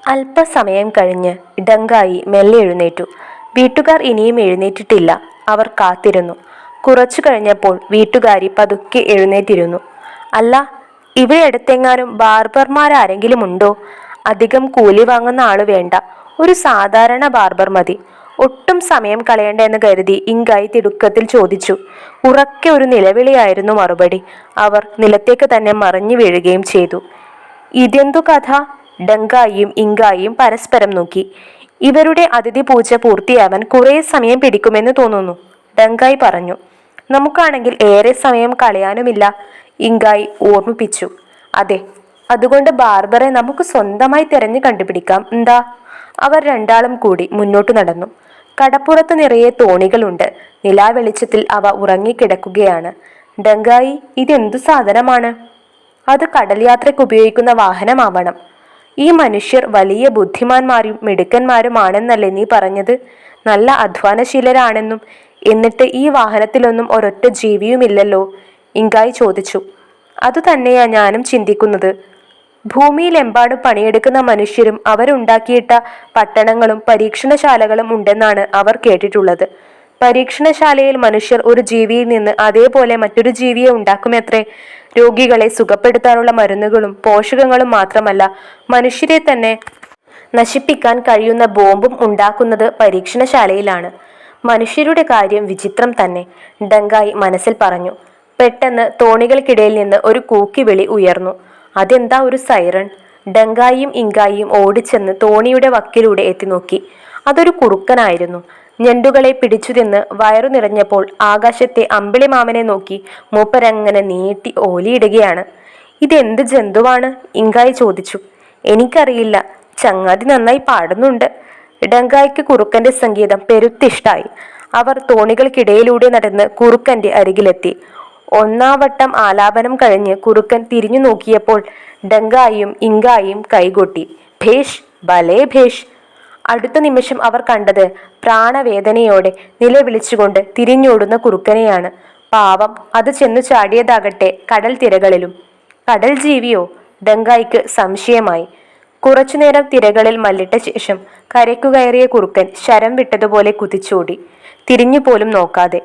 അല്പസമയം കഴിഞ്ഞ് ഡങ്കായി മെല്ലെ എഴുന്നേറ്റു. വീട്ടുകാർ ഇനിയും എഴുന്നേറ്റിട്ടില്ല. അവർ കാത്തിരുന്നു. കുറച്ചു കഴിഞ്ഞപ്പോൾ വീട്ടുകാരി പതുക്കെ എഴുന്നേറ്റിരുന്നു. അല്ല, ഇവിടെ അടുത്തെങ്ങാനും ബാർബർമാരാരെങ്കിലും ഉണ്ടോ? അധികം കൂലി വാങ്ങുന്ന ആള് വേണ്ട, ഒരു സാധാരണ ബാർബർ മതി. ഒട്ടും സമയം കളയണ്ട എന്ന് കരുതി ഇങ്കായി തിടുക്കത്തിൽ ചോദിച്ചു. ഉറക്കെ ഒരു നിലവിളിയായിരുന്നു മറുപടി. അവർ നിലത്തേക്ക് തന്നെ മറിഞ്ഞു വീഴുകയും ചെയ്തു. ഇതെന്തു കഥ? ഡങ്കായിയും ഇങ്കായിയും പരസ്പരം നോക്കി. ഇവരുടെ അതിഥി പൂജ പൂർത്തിയാവാൻ കുറെ സമയം പിടിക്കുമെന്ന് തോന്നുന്നു, ഡങ്കായി പറഞ്ഞു. നമുക്കാണെങ്കിൽ ഏറെ സമയം കളയാനുമില്ല, ഇങ്കായി ഓർമ്മിപ്പിച്ചു. അതെ, അതുകൊണ്ട് ബാർബറെ നമുക്ക് സ്വന്തമായി തിരഞ്ഞു കണ്ടുപിടിക്കാം, എന്താ? അവർ രണ്ടാളും കൂടി മുന്നോട്ടു നടന്നു. കടപ്പുറത്ത് നിറയെ തോണികളുണ്ട്. നിലാവെളിച്ചത്തിൽ അവ ഉറങ്ങിക്കിടക്കുകയാണ്. ഡങ്കായി, ഇതെന്തു സാധനമാണ്? അത് കടൽ യാത്രയ്ക്ക് ഉപയോഗിക്കുന്ന വാഹനമാവണം. ഈ മനുഷ്യർ വലിയ ബുദ്ധിമാന്മാരും മിടുക്കന്മാരുമാണെന്നല്ലേ നീ പറഞ്ഞത്? നല്ല അധ്വാനശീലരാണെന്നും. എന്നിട്ട് ഈ വാഹനത്തിലൊന്നും ഒരൊറ്റ ജീവിയുമില്ലല്ലോ, ഇങ്കായി ചോദിച്ചു. അതുതന്നെയാ ഞാനും ചിന്തിക്കുന്നത്. ഭൂമിയിലെമ്പാടും പണിയെടുക്കുന്ന മനുഷ്യരും അവരുണ്ടാക്കിയിട്ട പട്ടണങ്ങളും പരീക്ഷണശാലകളും ഉണ്ടെന്നാണ് അവർ കേട്ടിട്ടുള്ളത്. പരീക്ഷണശാലയിൽ മനുഷ്യർ ഒരു ജീവിയിൽ നിന്ന് അതേപോലെ മറ്റൊരു ജീവിയെ ഉണ്ടാക്കുമത്രേ. രോഗികളെ സുഖപ്പെടുത്താനുള്ള മരുന്നുകളും പോഷകങ്ങളും മാത്രമല്ല, മനുഷ്യരെ തന്നെ നശിപ്പിക്കാൻ കഴിയുന്ന ബോംബും ഉണ്ടാക്കുന്നത് പരീക്ഷണശാലയിലാണ്. മനുഷ്യരുടെ കാര്യം വിചിത്രം തന്നെ, ഡങ്കായി മനസ്സിൽ പറഞ്ഞു. പെട്ടെന്ന് തോണികൾക്കിടയിൽ നിന്ന് ഒരു കൂക്കിവിളി ഉയർന്നു. അതെന്താ, ഒരു സൈറൺ? ഡങ്കായിയും ഇങ്കായിയും ഓടിച്ചെന്ന് തോണിയുടെ വക്കിലൂടെ എത്തി നോക്കി. അതൊരു കുറുക്കനായിരുന്നു. ഞണ്ടുകളെ പിടിച്ചു തിന്ന് വയറു നിറഞ്ഞപ്പോൾ ആകാശത്തെ അമ്പിളിമാമനെ നോക്കി മൂപ്പരങ്ങനെ നീട്ടി ഓലിയിടുകയാണ്. ഇതെന്ത് ജന്തുവാണ്? ഇങ്കായി ചോദിച്ചു. എനിക്കറിയില്ല, ചങ്ങാതി നന്നായി പാടുന്നുണ്ട്. ഡങ്കായിക്ക് കുറുക്കന്റെ സംഗീതം പെരുത്തിഷ്ടായി. അവർ തോണികൾക്കിടയിലൂടെ നടന്ന് കുറുക്കന്റെ അരികിലെത്തി. ഒന്നാവട്ടം ആലാപനം കഴിഞ്ഞ് കുറുക്കൻ തിരിഞ്ഞു നോക്കിയപ്പോൾ ഡങ്കായിയും ഇങ്കായിയും കൈകൊട്ടി. ഭേഷ്, ഭലേ ഭേഷ്! അടുത്ത നിമിഷം അവർ കണ്ടത് പ്രാണവേദനയോടെ നിലവിളിച്ചുകൊണ്ട് തിരിഞ്ഞോടുന്ന കുറുക്കനെയാണ്. പാവം, അത് ചെന്നു ചാടിയതാകട്ടെ കടൽ തിരകളിലും. കടൽ ജീവിയോ? ഡങ്കായിക്ക് സംശയമായി. കുറച്ചുനേരം തിരകളിൽ മല്ലിട്ട ശേഷം കരയ്ക്കു കയറിയ കുറുക്കൻ ശരം വിട്ടതുപോലെ കുതിച്ചോടി, തിരിഞ്ഞു പോലും നോക്കാതെ.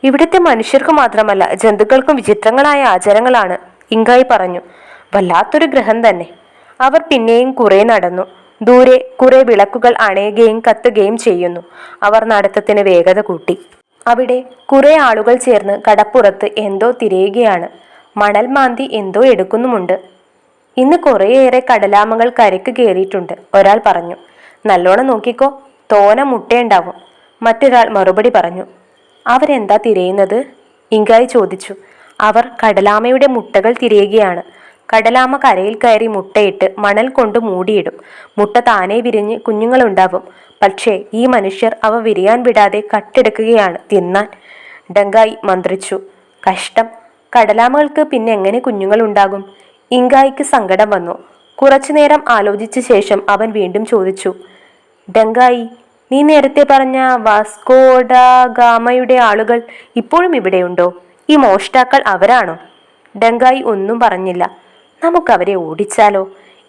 ഇവിടുത്തെ മനുഷ്യർക്ക് മാത്രമല്ല, ജന്തുക്കൾക്കും വിചിത്രങ്ങളായ ആചാരങ്ങളാണ്, ഇങ്കായി പറഞ്ഞു. വല്ലാത്തൊരു ഗ്രഹം തന്നെ. അവർ പിന്നെയും കുറെ നടന്നു. ദൂരെ കുറെ വിളക്കുകൾ അണയുകയും കത്തുകയും ചെയ്യുന്നു. അവർ നടത്തത്തിന് വേഗത കൂട്ടി. അവിടെ കുറെ ആളുകൾ ചേർന്ന് കടപ്പുറത്ത് എന്തോ തിരയുകയാണ്. മണൽ മാന്തി എന്തോ എടുക്കുന്നുമുണ്ട്. ഇന്ന് കുറേയേറെ കടലാമകൾ കരയ്ക്ക് കയറിയിട്ടുണ്ട്, ഒരാൾ പറഞ്ഞു. നല്ലോണം നോക്കിക്കോ, തോന മുട്ടയുണ്ടാവും, മറ്റൊരാൾ മറുപടി പറഞ്ഞു. അവരെന്താ തിരയുന്നത്? ഇങ്കായി ചോദിച്ചു. അവർ കടലാമയുടെ മുട്ടകൾ തിരയുകയാണ്. കടലാമ കരയിൽ കയറി മുട്ടയിട്ട് മണൽ കൊണ്ട് മൂടിയിടും. മുട്ട താനെ വിരിഞ്ഞ് കുഞ്ഞുങ്ങളുണ്ടാവും. പക്ഷേ ഈ മനുഷ്യർ അവ വിരിയാൻ വിടാതെ കട്ടെടുക്കുകയാണ് തിന്നാൻ, ഡങ്കായി മന്ത്രിച്ചു. കഷ്ടം, കടലാമകൾക്ക് പിന്നെ എങ്ങനെ കുഞ്ഞുങ്ങൾ ഉണ്ടാകും? ഇങ്കായിക്ക് സങ്കടം വന്നു. കുറച്ചുനേരം ആലോചിച്ച ശേഷം അവൻ വീണ്ടും ചോദിച്ചു. ഡങ്കായി, നീ നേരത്തെ പറഞ്ഞ വാസ്കോഡ ഗാമയുടെ ആളുകൾ ഇപ്പോഴും ഇവിടെയുണ്ടോ? ഈ മോഷ്ടാക്കൾ അവരാണോ? ഡങ്കായി ഒന്നും പറഞ്ഞില്ല. നമുക്കവരെ ഓടിച്ചാലോ?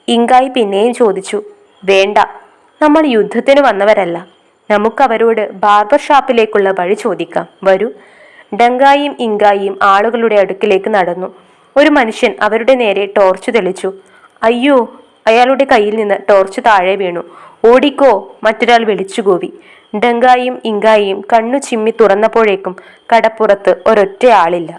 ഇങ്കായി പിന്നെയും ചോദിച്ചു. വേണ്ട, നമ്മൾ യുദ്ധത്തിന് വന്നവരല്ല. നമുക്കവരോട് ബാർബർ ഷാപ്പിലേക്കുള്ള വഴി ചോദിക്കാം, വരൂ. ഡങ്കായിയും ഇങ്കായിയും ആളുകളുടെ അടുക്കിലേക്ക് നടന്നു. ഒരു മനുഷ്യൻ അവരുടെ നേരെ ടോർച്ച് തെളിച്ചു. അയ്യോ! അയാളുടെ കയ്യിൽ നിന്ന് ടോർച്ച് താഴെ വീണു. ഓടിക്കോ, മറ്റൊരാൾ വിളിച്ചുകൂവി. ഡങ്കായിയും ഇങ്കായിയും കണ്ണു ചിമ്മി തുറന്നപ്പോഴേക്കും കടപ്പുറത്ത് ഒരൊറ്റ ആളില്ല.